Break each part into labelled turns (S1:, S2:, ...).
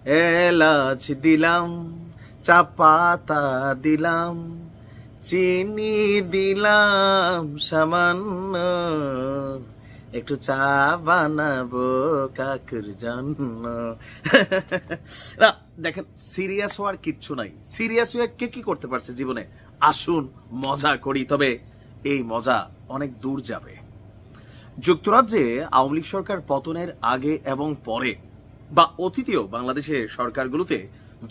S1: এলাচ দিলাম, চা পাতা দিলাম, চিনি দিলাম সামান্য, একটু চা বানাবো কাকুর জন্য। না দেখেন, সিরিয়াস হওয়ার কিচ্ছু নাই। সিরিয়াস হয়ে কে কি করতে পারছে জীবনে? আসুন মজা করি, তবে এই মজা অনেক দূর যাবে। যুক্তরাজ্যে আওয়ামী লীগ সরকার পতনের আগে এবং পরে বা অতীতেও বাংলাদেশের সরকারগুলোতে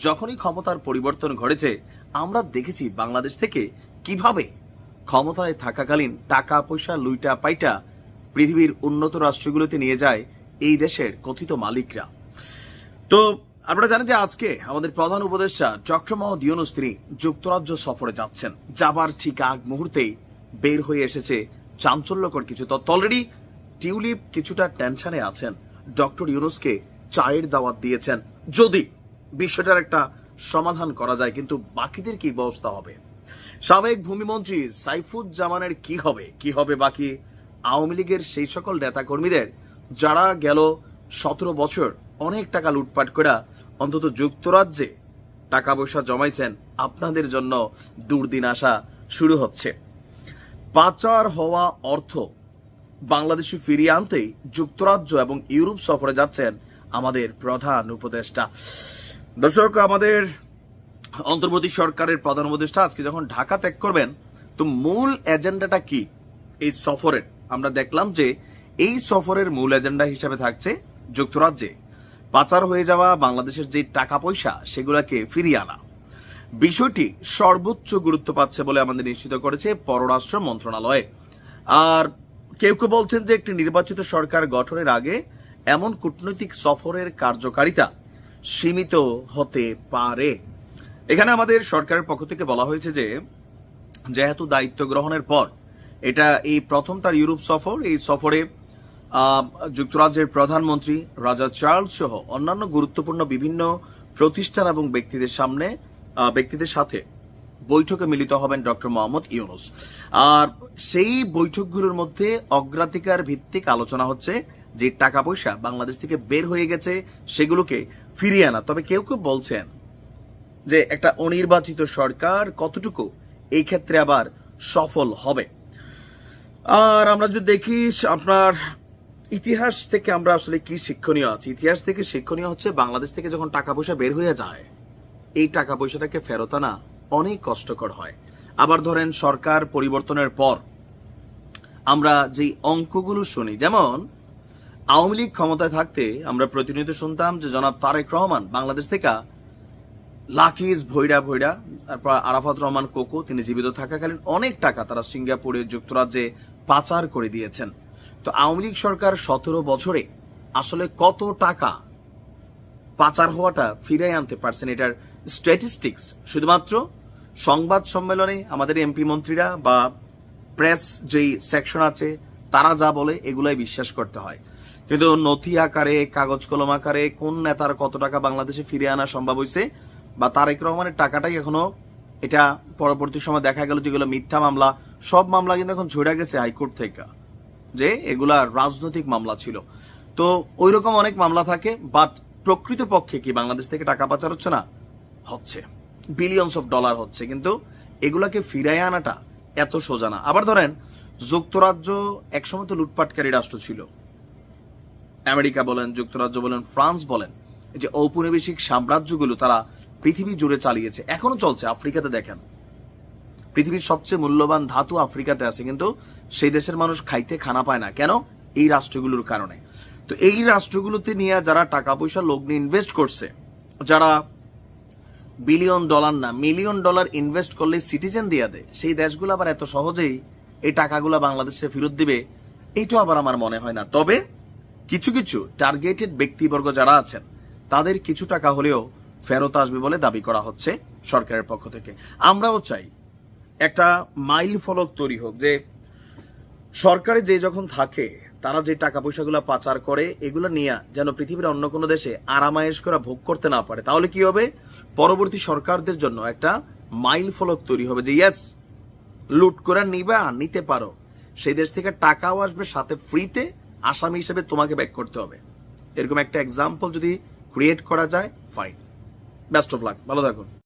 S1: যখনই ক্ষমতার পরিবর্তন ঘটেছে, আমরা দেখেছি বাংলাদেশ থেকে কিভাবে ক্ষমতায় থাকাকালীন টাকা পয়সা লুইটা পাইটা পৃথিবীর উন্নত রাষ্ট্রগুলোতে নিয়ে যায় এই দেশের কথিত মালিকরা। তো আপনারা জানেন যে আজকে আমাদের প্রধান উপদেষ্টা ডক্টর মোহাম্মদ ইউনূস তিনি যুক্তরাজ্য সফরে যাচ্ছেন। যাবার ঠিক আগ মুহূর্তেই বের হয়ে এসেছে চাঞ্চল্যকর কিছু তথ্য। অলরেডি টিউলিপ কিছুটা টেনশনে আছেন, ডক্টর ইউনূসকে চায়ের দাওয়াত দিয়েছেন যদি বিষয়টার একটা সমাধান করা যায়। কিন্তু বাকিদের কি ব্যবস্থা হবে? সাবেক ভূমিমন্ত্রী সাইফুজ্জামানের কি হবে বাকি আওয়ামী লীগের সেই সকল নেতাকর্মীদের যারা গেল 17 বছর অনেক টাকা লুটপাট করে অন্তত যুক্তরাজ্যে টাকা পয়সা জমাইছেন, আপনাদের জন্য দুর্দিন আসা শুরু হচ্ছে। পাচার হওয়া অর্থ বাংলাদেশে ফিরিয়ে আনতেই যুক্তরাজ্য এবং ইউরোপ সফরে যাচ্ছেন আমাদের প্রধান উপদেষ্টা। দর্শক, আমাদের অন্তর্বর্তী সরকারের প্রধান উপদেষ্টা আজকে যখন ঢাকা ত্যাগ করবেন, তো মূল এজেন্ডাটা কি এই সফরের? আমরা দেখলাম যে এই সফরের মূল এজেন্ডা হিসেবে থাকছে যুক্তরাজ্যে পাচার হয়ে যাওয়া বাংলাদেশের যে টাকা পয়সা সেগুলোকে ফিরিয়ে আনা। বিষয়টি সর্বোচ্চ গুরুত্ব পাচ্ছে বলে আমাদের নিশ্চিত করেছে পররাষ্ট্র মন্ত্রণালয়। আর কেউ কেউ বলছেন যে একটি নির্বাচিত সরকার গঠনের আগে এমন কূটনৈতিক সফরের কার্যকারিতা সীমিত হতে পারে। এখানে আমাদের সরকারের পক্ষ থেকে বলা হয়েছে যে যেহেতু দায়িত্ব গ্রহণের পর এটা এই প্রথম তার ইউরোপ সফর, এই সফরে যুক্তরাজ্যের প্রধানমন্ত্রী রাজা চার্লস সহ অন্যান্য গুরুত্বপূর্ণ বিভিন্ন প্রতিষ্ঠান এবং ব্যক্তিদের সাথে বৈঠকে মিলিত হবেন ডক্টর মোহাম্মদ ইউনূস। আর সেই বৈঠকগুলোর মধ্যে অগ্রাধিকার ভিত্তিক আলোচনা হচ্ছে যে টাকা পয়সা বাংলাদেশ থেকে বের হয়ে গেছে সেগুলোকে ফিরিয়ে আনা। তবে কেউ কেউ বলছেন যে একটা অনির্বাচিত সরকার কতটুকু এই ক্ষেত্রে আবার সফল হবে। আর আমরা যদি দেখি আপনার ইতিহাস থেকে আমরা আসলে কি শিক্ষণীয় আছে, ইতিহাস থেকে শিক্ষণীয় হচ্ছে বাংলাদেশ থেকে যখন টাকা পয়সা বের হয়ে যায় এই টাকা পয়সাটাকে ফেরত আনা অনেক কষ্টকর হয়। আবার ধরেন সরকার পরিবর্তনের পর আমরা যেই অঙ্কগুলো শুনি, যেমন আওয়ামী লীগ ক্ষমতায় থাকতে আমরা প্রতিনিয়ত শুনতাম যে জনাব তারেক রহমান বাংলাদেশ থেকে লাকিজ ভৈরা তারপর আরাফাত রহমান কোকো তিনি জীবিত থাকাকালীন অনেক টাকা তারা সিঙ্গাপুরে যুক্তরাজ্যে পাচার করে দিয়েছেন। তো আওয়ামী লীগ সরকার 17 বছরে আসলে কত টাকা পাচার হওয়াটা ফিরিয়ে আনতে পারছেন, এটার স্ট্যাটিস্টিক্স শুধুমাত্র সংবাদ সম্মেলনে আমাদের এমপি মন্ত্রীরা বা প্রেস যেই সেকশন আছে তারা যা বলে এগুলাই বিশ্বাস করতে হয়। কিন্তু নথি আকারে কাগজ কলম আকারে কোন নেতার কত টাকা বাংলাদেশে ফিরিয়ে আনা সম্ভব হয়েছে বা তারেক রহমানের টাকাটাই এখনো, এটা পরবর্তী সময় দেখা গেল যেগুলো মিথ্যা মামলা, সব মামলা কিন্তু এখন ঝরে গেছে হাইকোর্ট থেকে, যে এগুলা রাজনৈতিক মামলা ছিল। তো ওই রকম অনেক মামলা থাকে, বাট প্রকৃতপক্ষে কি বাংলাদেশ থেকে টাকা পাচার হচ্ছে না? হচ্ছে, বিলিয়নস অফ ডলার হচ্ছে, কিন্তু এগুলাকে ফিরাই আনাটা এত সোজা না। আবার ধরেন যুক্তরাজ্য একসময় তো লুটপাটকারী রাষ্ট্র ছিল, আমেরিকা বলেন, যুক্তরাজ্য বলেন, ফ্রান্স বলেন, এই যে ঔপনিবেশিক সাম্রাজ্যগুলো তারা পৃথিবী জুড়ে চালিয়েছে, এখনো চলছে। আফ্রিকাতে দেখেন পৃথিবীর সবচেয়ে মূল্যবান ধাতু আফ্রিকাতে আছে, কিন্তু সেই দেশের মানুষ খাইতে খানা পায় না। কেন? এই রাষ্ট্রগুলোর কারণে। তো এই রাষ্ট্রগুলোতে নিয়ে যারা টাকা পয়সা লগ্নে ইনভেস্ট করছে, যারা বিলিয়ন ডলার না মিলিয়ন ডলার ইনভেস্ট করলে সিটিজেন দিয়ে দেয়, সেই দেশগুলো আবার এত সহজেই এই টাকাগুলো বাংলাদেশে ফেরত দিবে এইটা আবার আমার মনে হয় না। তবে কিছু কিছু টার্গেটেড ব্যক্তিবর্গ যারা আছেন তাদের কিছু টাকা হলেও ফেরত আসবে বলে দাবি করা হচ্ছে সরকারের পক্ষ থেকে। আমরাও চাই একটা মাইল ফলক তৈরি হোক, যে সরকারে যে যখন থাকে তারা যে টাকা পয়সাগুলো পাচার করে এগুলো নিয়ে যেন পৃথিবীর অন্য কোনো দেশে আরামায়েশ করে ভোগ করতে না পারে। তাহলে কি হবে? পরবর্তী সরকারদের জন্য একটা মাইল ফলক তৈরি হবে যে ইয়েস, লুট করে নিতে পারো, সেই দেশ থেকে টাকাও আসবে, সাথে ফ্রিতে আসামি হিসেবে তোমাকে ব্যাক করতে হবে। এরকম একটা এক্সাম্পল যদি ক্রিয়েট করা যায়, ফাইন। বেস্ট অফ লাক, ভালো থাকুন।